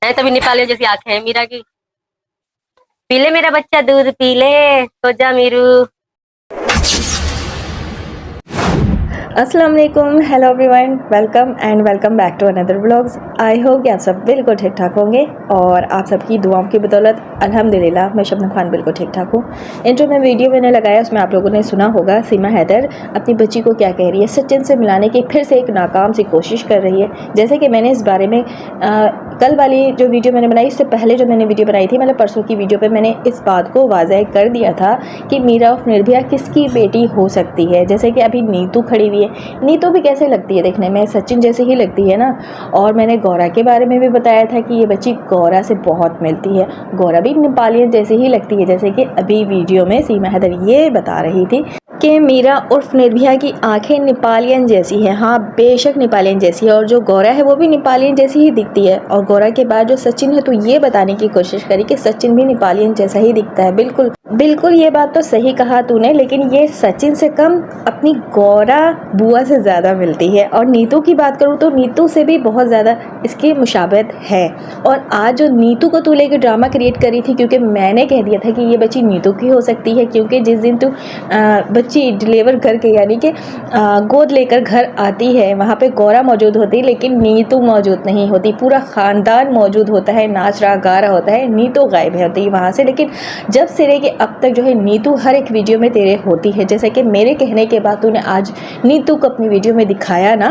है तभी नेपालियों जैसी आंखें हैं मीरा की। पी ले मेरा बच्चा दूध पी ले, सो जा मीरू। अस्सलाम वालेकुम, hello everyone, welcome and welcome back to another vlogs. I hope कि आप सब बिल्कुल ठीक ठाक होंगे और आप सबकी दुआओं की बदौलत अल्हम्दुलिल्लाह मैं शबनम खान बिल्कुल ठीक ठाक हूँ। इंट्रो में वीडियो मैंने लगाया, उसमें आप लोगों ने सुना होगा सीमा हैदर अपनी बच्ची को क्या कह रही है। सचिन से मिलाने की फिर से एक नाकाम सी कोशिश कर रही है। जैसे कि मैंने इस बारे में कल वाली जो वीडियो मैंने बनाई, इससे पहले जो मैंने वीडियो बनाई थी, मतलब परसों की वीडियो पे मैंने इस बात को वाज़ह कर दिया था कि मीरा उर्फ निर्भया किसकी बेटी हो सकती है। जैसे कि अभी नीतू खड़ी हुई है, नीतू भी कैसे लगती है देखने में, सचिन जैसे ही लगती है ना। और मैंने गौरा के बारे में भी बताया था कि ये बच्ची गौरा से बहुत मिलती है, गौरा भी नेपालियन जैसे ही लगती है। जैसे कि अभी वीडियो में सीमा हैदर ये बता रही थी कि मीरा उर्फ निर्भया की आंखें नेपालियन जैसी है। हाँ बेशक नेपालियन जैसी है, और जो गौरा है वो भी नेपालियन जैसी ही दिखती है। और गौरा के बाद जो सचिन है, तो ये बताने की कोशिश करी कि सचिन भी नेपालियन जैसा ही दिखता है। बिल्कुल बिल्कुल ये बात तो सही कहा तूने, लेकिन ये सचिन से कम अपनी गौरा बुआ से ज़्यादा मिलती है। और नीतू की बात करूँ तो नीतू से भी बहुत ज़्यादा इसकी मुशाबहत है। और आज जो नीतू को तू लेकर ड्रामा क्रिएट करी थी, क्योंकि मैंने कह दिया था कि ये बच्ची नीतू की हो सकती है, क्योंकि जिस दिन तू बच्ची डिलीवर करके यानी कि गोद लेकर घर आती है, वहाँ पे गौरा मौजूद होती है लेकिन नीतू मौजूद नहीं होती। पूरा ख़ानदान मौजूद होता है, नाच रहा गा रहा होता है, नीतू गायब होती है वहाँ से। लेकिन जब से रह के अब तक जो है नीतू हर एक वीडियो में तेरे होती है। जैसे कि मेरे कहने के बाद तूने आज नीतू को अपनी वीडियो में दिखाया ना,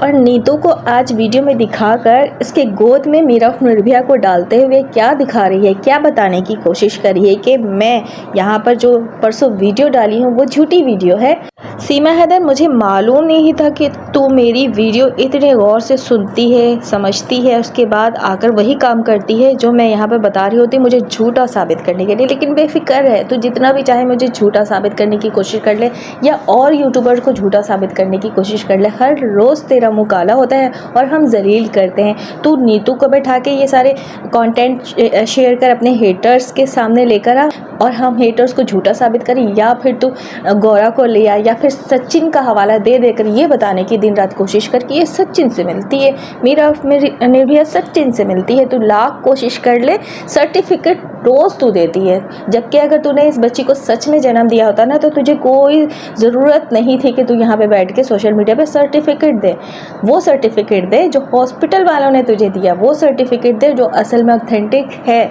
और नीतू को आज वीडियो में दिखाकर इसके गोद में मीरा निर्भया को डालते हुए क्या दिखा रही है, क्या बताने की कोशिश कर रही है कि मैं यहाँ पर जो परसों वीडियो डाली हूँ वो झूठी वीडियो है। सीमा हैदर, मुझे मालूम नहीं था कि तू मेरी वीडियो इतने गौर से सुनती है, समझती है, उसके बाद आकर वही काम करती है जो मैं यहाँ पर बता रही होती मुझे झूठा साबित करने के लिए। लेकिन बेफिक्र है, तू जितना भी चाहे मुझे झूठा साबित करने की कोशिश कर ले, या और यूट्यूबर्स को झूठा साबित करने की कोशिश कर ले। हर रोज़ तेरा मुँह काला होता है और हम जलील करते हैं। तू नीतू को बैठा के ये सारे कंटेंट शेयर कर अपने हेटर्स के सामने लेकर आ, और हम हेटर्स को झूठा साबित करें, या फिर तू गौरा को ले आ, या फिर सचिन का हवाला दे देकर ये बताने की दिन रात कोशिश कर कि ये सचिन से मिलती है, मीरा निर्भया सचिन से मिलती है। तू लाख कोशिश कर ले, सर्टिफिकेट रोज़ तू देती है। जबकि अगर तूने इस बच्ची को सच में जन्म दिया होता ना, तो तुझे कोई ज़रूरत नहीं थी कि तू यहाँ पे बैठ के सोशल मीडिया पे सर्टिफिकेट दे। वो सर्टिफिकेट दे जो हॉस्पिटल वालों ने तुझे दिया, वो सर्टिफिकेट दे जो असल में ऑथेंटिक है।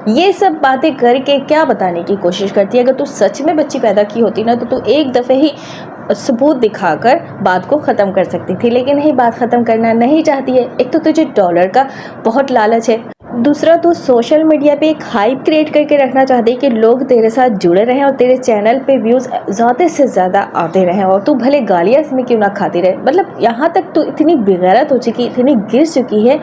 ये सब बातें करके क्या बताने की कोशिश करती है? अगर तू सच में बच्ची पैदा की होती ना, तो तू एक दफ़े ही सबूत दिखाकर बात को ख़त्म कर सकती थी। लेकिन नहीं, बात ख़त्म करना नहीं चाहती है। एक तो तुझे डॉलर का बहुत लालच है, दूसरा तू सोशल मीडिया पे एक हाइप क्रिएट करके रखना चाहती है कि लोग तेरे साथ जुड़े रहें और तेरे चैनल पे व्यूज़ ज़्यादा से ज़्यादा आते रहें, और तू भले गालियाँ इसमें क्यों ना खाती रहे। मतलब यहाँ तक तू इतनी बेगैरत हो चुकी, इतनी गिर चुकी है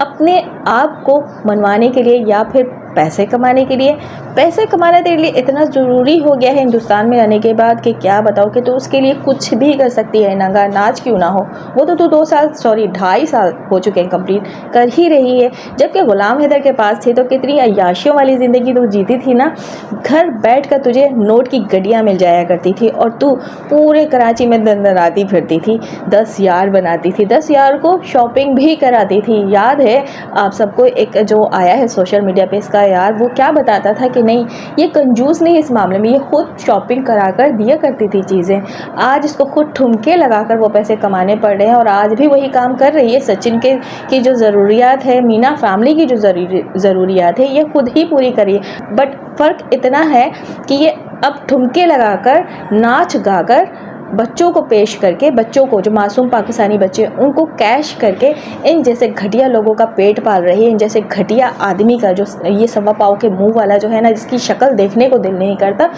अपने आप को मनवाने के लिए या फिर पैसे कमाने के लिए। पैसे कमाना तेरे लिए इतना ज़रूरी हो गया है हिंदुस्तान में आने के बाद कि क्या बताओ, कि तू उसके लिए कुछ भी कर सकती है, नंगा नाच क्यों ना हो। वो तो तू 2.5 साल हो चुके हैं कंप्लीट कर ही रही है। जबकि गुलाम हैदर के पास थे तो कितनी अय्याशियों वाली ज़िंदगी तू जीती थी ना। घर बैठ कर तुझे नोट की गड्डियाँ मिल जाया करती थी और तू पूरे कराची में दंदनाती फिरती थी, 10 यार बनाती थी, 10 यार को शॉपिंग भी कराती थी। याद है आप सबको एक जो आया है सोशल मीडिया पे इसका यार, वो क्या बताता था कि नहीं ये कंजूस नहीं इस मामले में, ये खुद शॉपिंग करा कर दिया करती थी चीज़ें। आज इसको खुद ठुमके लगाकर वो पैसे कमाने पड़ रहे हैं, और आज भी वही काम कर रही है। सचिन के की जो ज़रूरियात है, मीना फैमिली की जो ज़रूरियात है, ये खुद ही पूरी करिए। बट फ़र्क इतना है कि ये अब ठुमके लगाकर, नाच गाकर, बच्चों को पेश करके, बच्चों को जो मासूम पाकिस्तानी बच्चे उनको कैश करके इन जैसे घटिया लोगों का पेट पाल रही है। इन जैसे घटिया आदमी का जो ये सवा पाव के मुंह वाला जो है ना, जिसकी शक्ल देखने को दिल नहीं करता,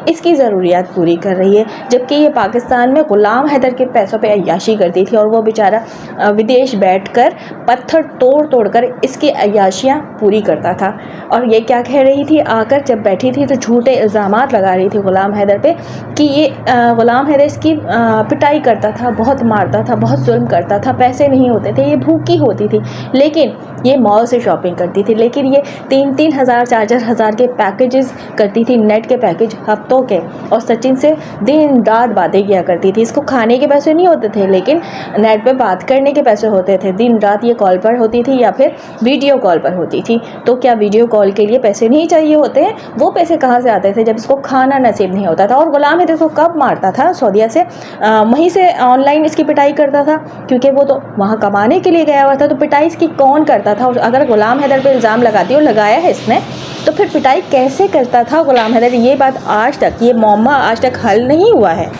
इसकी ज़रूरियात पूरी कर रही है। जबकि ये पाकिस्तान में गुलाम हैदर के पैसों पे अय्याशी करती थी, और वो बेचारा विदेश बैठकर पत्थर तोड़ तोड़ कर इसकी अय्याशियाँ पूरी करता था। और ये क्या कह रही थी आकर, जब बैठी थी तो झूठे इल्ज़ामात लगा रही थी गुलाम हैदर पे कि ये गुलाम हैदर इसकी इसकी पिटाई करता था, बहुत मारता था, बहुत जुल्म करता था, पैसे नहीं होते थे, ये भूखी होती थी, लेकिन ये मॉल से शॉपिंग करती थी, लेकिन ये 3-3 हज़ार 4-4 हज़ार के पैकेजेस करती थी, नेट के पैकेज हफ्तों के, और सचिन से दिन रात बातें किया करती थी। इसको खाने के पैसे नहीं होते थे, लेकिन नेट पे बात करने के पैसे होते थे। दिन रात ये कॉल पर होती थी या फिर वीडियो कॉल पर होती थी। तो क्या वीडियो कॉल के लिए पैसे नहीं चाहिए होते हैं? वो पैसे कहाँ से आते थे जब इसको खाना नसीब नहीं होता था? और गुलाम हैदर को कब मारता था? सऊदीया से वहीं से ऑनलाइन इसकी पिटाई करता था, क्योंकि वो तो वहाँ कमाने के लिए गया हुआ था। तो पिटाई इसकी कौन करता था? और अगर गुलाम हैदर पे इल्ज़ाम लगाती और लगाया है इसने, तो फिर पिटाई कैसे करता था गुलाम हैदर? ये बात आज तक, ये मौमा आज तक हल नहीं हुआ है।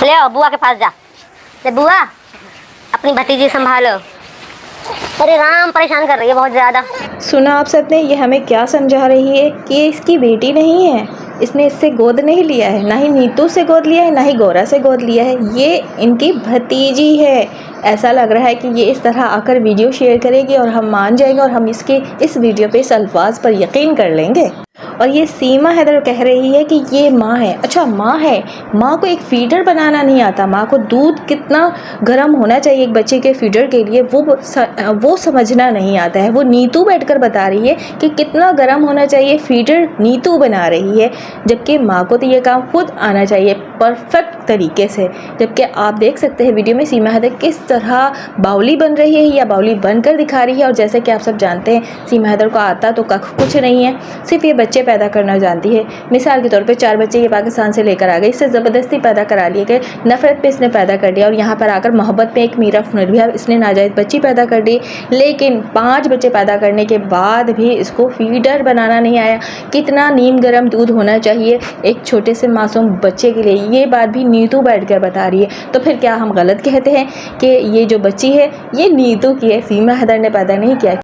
ले आओ बुआ के पास जा। ले बुआ, अपनी भतीजी संभालो। अरे राम, परेशान कर रही है बहुत ज़्यादा। सुना आप सबने, ये हमें क्या समझा रही है कि ये इसकी बेटी नहीं है, इसने इससे गोद नहीं लिया है, ना ही नीतू से गोद लिया है, ना ही गौरा से गोद लिया है, ये इनकी भतीजी है। ऐसा लग रहा है कि ये इस तरह आकर वीडियो शेयर करेगी और हम मान जाएंगे और हम इसके इस वीडियो पे इस अल्फाज पर यकीन कर लेंगे। और ये सीमा हैदर कह रही है कि ये माँ है। अच्छा, माँ है, माँ को एक फीडर बनाना नहीं आता, माँ को दूध कितना गर्म होना चाहिए एक बच्चे के फीडर के लिए वो समझना नहीं आता है। वो नीतू बैठकर बता रही है कि कितना गर्म होना चाहिए फीडर, नीतू बना रही है, जबकि माँ को तो ये काम खुद आना चाहिए परफेक्ट तरीके से। जबकि आप देख सकते हैं वीडियो में सीमा हैदर किस तरह बाउली बन रही है या बाउली बनकर दिखा रही है। और जैसे कि आप सब जानते हैं, सीमा हैदर को आता तो कुछ नहीं है, सिर्फ ये बच्चे पैदा करना जानती है। मिसाल के तौर पे 4 बच्चे ये पाकिस्तान से लेकर आ गई, इससे ज़बरदस्ती पैदा करा लिए गए, नफ़रत पे इसने पैदा कर दिया, और यहाँ पर आकर मोहब्बत में एक मीरा निर्भया इसने नाजायज़ बच्ची पैदा कर दी। लेकिन 5 बच्चे पैदा करने के बाद भी इसको फीडर बनाना नहीं आया। कितना नीम गर्म दूध होना चाहिए एक छोटे से मासूम बच्चे के लिए, ये बात भी नीतू बैठ कर बता रही है। तो फिर क्या हम गलत कहते हैं कि ये जो बच्ची है ये नीतू की है, सीमा हैदर ने पैदा नहीं किया?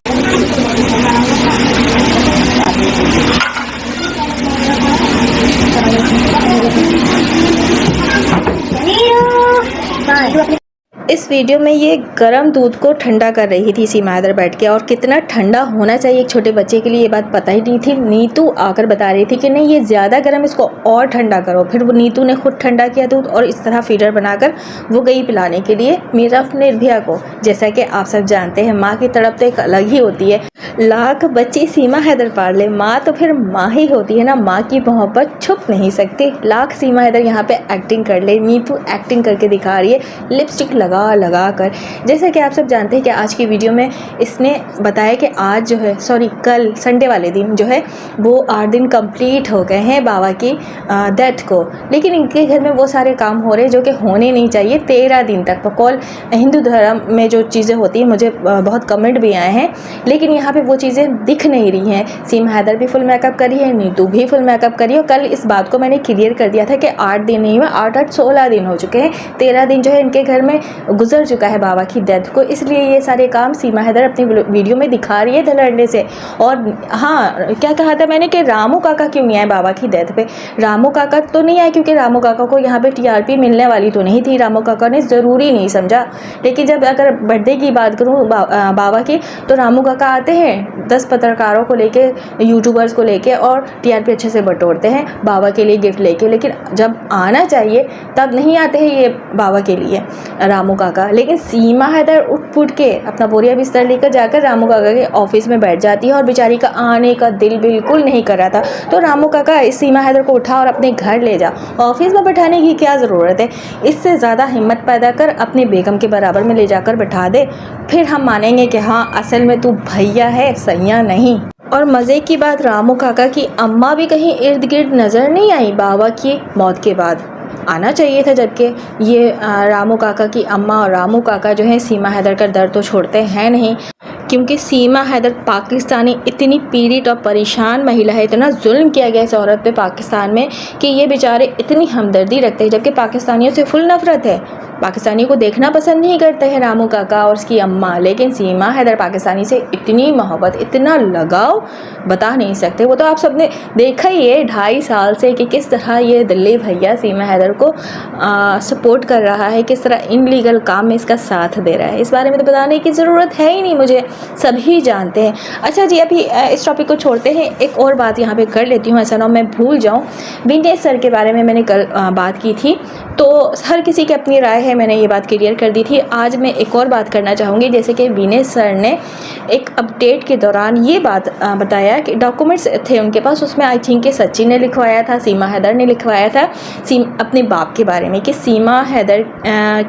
इस वीडियो में ये गर्म दूध को ठंडा कर रही थी सीमा हैदर बैठ के, और कितना ठंडा होना चाहिए एक छोटे बच्चे के लिए ये बात पता ही नहीं थी। नीतू आकर बता रही थी कि नहीं ये ज़्यादा गर्म, इसको और ठंडा करो। फिर वो नीतू ने खुद ठंडा किया दूध और इस तरह फीडर बनाकर वो गई पिलाने के लिए मीरा निर्भया को। जैसा कि आप सब जानते हैं, माँ की तड़प तो एक अलग ही होती है। लाख बच्ची सीमा हैदर पाल ले, माँ तो फिर माँ ही होती है ना, माँ की मोहब्बत छुप नहीं सकती। लाख सीमा हैदर यहाँ पे एक्टिंग कर ले, नीतू एक्टिंग करके दिखा रही है लिपस्टिक लगा कर। जैसे कि आप सब जानते हैं कि आज की वीडियो में इसने बताया कि आज जो है, कल संडे वाले दिन जो है वो 8 दिन कंप्लीट हो गए हैं बाबा की डेथ को, लेकिन इनके घर में वो सारे काम हो रहे हैं जो कि होने नहीं चाहिए 13 दिन तक। बकौल हिंदू धर्म में जो चीज़ें होती हैं, मुझे बहुत कमेंट भी आए हैं, लेकिन यहाँ पे वो चीज़ें दिख नहीं रही हैं। सीमा हैदर भी फुल मेकअप करी है, नीतू भी फुल मेकअप करी है। और कल इस बात को मैंने क्लियर कर दिया था कि 8 दिन नहीं हुआ, 8-8 16 दिन हो चुके हैं। 13 दिन जो है इनके घर में गुजर चुका है बाबा की डेथ को, इसलिए ये सारे काम सीमा हैदर अपनी वीडियो में दिखा रही है धड़ल्ले से। और हाँ, क्या कहा था मैंने कि रामू काका क्यों नहीं आए बाबा की डेथ पे? रामू काका तो नहीं आए क्योंकि रामू काका को यहाँ पे टीआरपी मिलने वाली तो नहीं थी, रामू काका ने ज़रूरी नहीं समझा। लेकिन जब अगर बर्थडे की बात करूँ बाबा की, तो रामू काका आते हैं 10 पत्रकारों को लेके, यूट्यूबर्स को लेके, और टीआरपी अच्छे से बटोरते हैं बाबा के लिए गिफ्ट लेके। लेकिन जब आना चाहिए तब नहीं आते हैं ये बाबा के लिए रामू काका। लेकिन सीमा हैदर उठ फुट के अपना बोरिया बिस्तर लेकर जाकर रामू काका के ऑफिस में बैठ जाती है, और बेचारी का आने का दिल बिल्कुल नहीं कर रहा था। तो रामू काका इस सीमा हैदर को उठा और अपने घर ले जा, ऑफिस में बैठाने की क्या ज़रूरत है? इससे ज़्यादा हिम्मत पैदा कर अपनी बेगम के बराबर में ले जाकर बैठा दे, फिर हम मानेंगे कि हाँ असल में तू भैया है, सैया नहीं। और मज़े की बात, रामू काका की अम्मा भी कहीं इर्द गिर्द नज़र नहीं आई बाबा की मौत के बाद। आना चाहिए था, जबकि ये रामू काका की अम्मा और रामू काका जो है सीमा हैदर का दर्द तो छोड़ते हैं नहीं, क्योंकि सीमा हैदर पाकिस्तानी इतनी पीड़ित और परेशान महिला है, इतना जुल्म किया गया इस औरत पे पाकिस्तान में कि ये बेचारे इतनी हमदर्दी रखते हैं, जबकि पाकिस्तानियों से फुल नफरत है। पाकिस्तानी को देखना पसंद नहीं करते हैं रामू काका और उसकी अम्मा, लेकिन सीमा हैदर पाकिस्तानी से इतनी मोहब्बत, इतना लगाव बता नहीं सकते। वो तो आप सबने देखा ही है 2.5 साल से कि किस तरह ये दिल्ली भैया सीमा हैदर को सपोर्ट कर रहा है, किस तरह इनलीगल काम में इसका साथ दे रहा है। इस बारे में तो बताने की ज़रूरत है ही नहीं मुझे। सभी जानते हैं। अच्छा जी, अभी इस टॉपिक को छोड़ते हैं, एक और बात यहाँ पे कर लेती हूँ, ऐसा ना मैं भूल जाऊँ। विनेश सर के बारे में मैंने कल बात की थी, तो हर किसी की अपनी राय है, मैंने ये बात क्लियर कर दी थी। आज मैं एक और बात करना चाहूँगी, जैसे कि विनेश सर ने एक अपडेट के दौरान ये बात बताया कि डॉक्यूमेंट्स थे उनके पास, उसमें आई थिंक कि सचिन ने लिखवाया था, सीमा हैदर ने लिखवाया था अपने बाप के बारे में, कि सीमा हैदर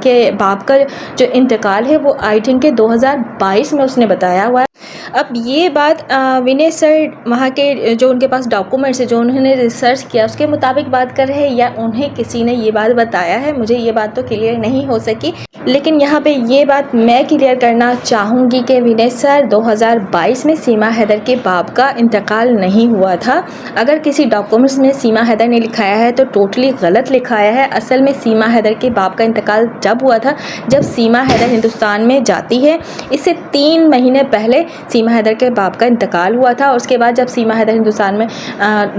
के बाप का जो इंतकाल है वो आई थिंक कि 2022 में उसने बताया हुआ है। अब ये बात विनेश सर वहाँ के जो उनके पास डॉक्यूमेंट्स है, जो उन्होंने रिसर्च किया, उसके मुताबिक बात कर रहे हैं या उन्हें किसी ने ये बात बताया है, मुझे ये बात तो क्लियर नहीं हो सकी। लेकिन यहाँ पे ये बात मैं क्लियर करना चाहूँगी कि विनेश सर 2022 में सीमा हैदर के बाप का इंतकाल नहीं हुआ था। अगर किसी डॉक्यूमेंट्स में सीमा हैदर ने लिखाया है तो टोटली गलत लिखाया है। असल में सीमा हैदर के बाप का इंतकाल जब हुआ था जब सीमा हैदर हिंदुस्तान में जाती है। इससे 3 महीने पहले सीमा हैदर के बाप का इंतकाल हुआ था। उसके बाद जब सीमा हैदर हिंदुस्तान में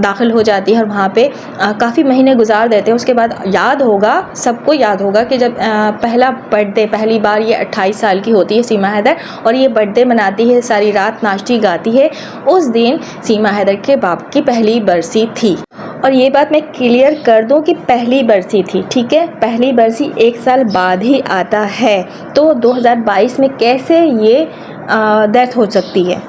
दाखिल हो जाती है और वहाँ पे काफ़ी महीने गुजार देते हैं, उसके बाद याद होगा, सबको याद होगा कि जब पहली बार ये 28 साल की होती है सीमा हैदर, और ये बर्थडे मनाती है, सारी रात नाचती गाती है। उस दिन सीमा हैदर के बाप की पहली बरसी थी। और ये बात मैं क्लियर कर दूं कि पहली बरसी थी, ठीक है, पहली बरसी 1 साल बाद ही आता है। तो 2022 में कैसे ये डेथ हो सकती है?